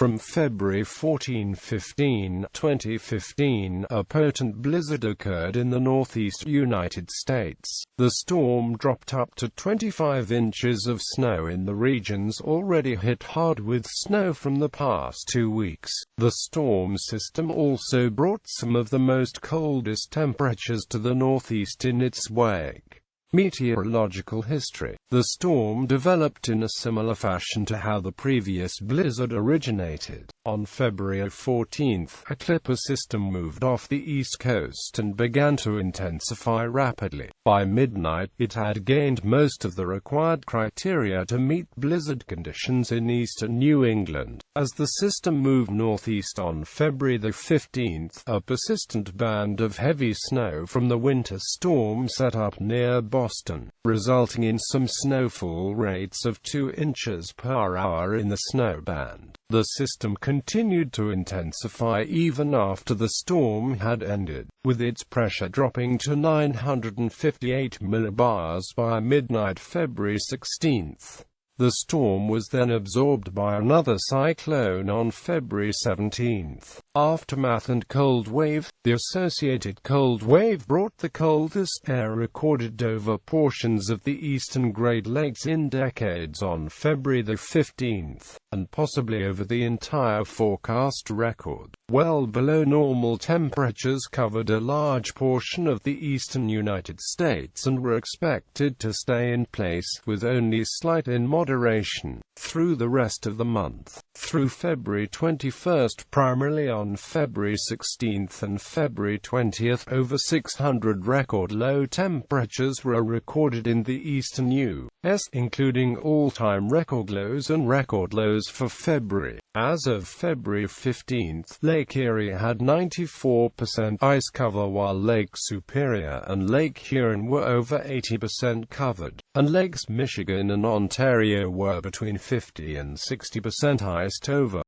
From February 14–15, 2015, a potent blizzard occurred in the Northeast United States. The storm dropped up to 25 inches of snow in the regions already hit hard with snow from the past 2 weeks. The storm system also brought some of the most coldest temperatures to the Northeast in its wake. Meteorological history. The storm developed in a similar fashion to how the previous blizzard originated. On February 14, a clipper system moved off the east coast and began to intensify rapidly. By midnight, it had gained most of the required criteria to meet blizzard conditions in eastern New England. As the system moved northeast on February 15, a persistent band of heavy snow from the winter storm set up near Boston, resulting in some snowfall rates of 2 inches per hour in the snow band. The system continued to intensify even after the storm had ended, with its pressure dropping to 958 millibars by midnight February 16. The storm was then absorbed by another cyclone on February 17. Aftermath and cold wave. The associated cold wave brought the coldest air recorded over portions of the eastern Great Lakes in decades on February 15, and possibly over the entire forecast record. Well below normal temperatures covered a large portion of the eastern United States and were expected to stay in place, with only slight moderation, through the rest of the month. Through February 21, primarily on February 16 and February 20, over 600 record low temperatures were recorded in the eastern U.S., including all-time record lows and record lows for February. As of February 15, Lake Erie had 94% ice cover, while Lake Superior and Lake Huron were over 80% covered, and Lakes Michigan and Ontario were between 50 and 60% iced over.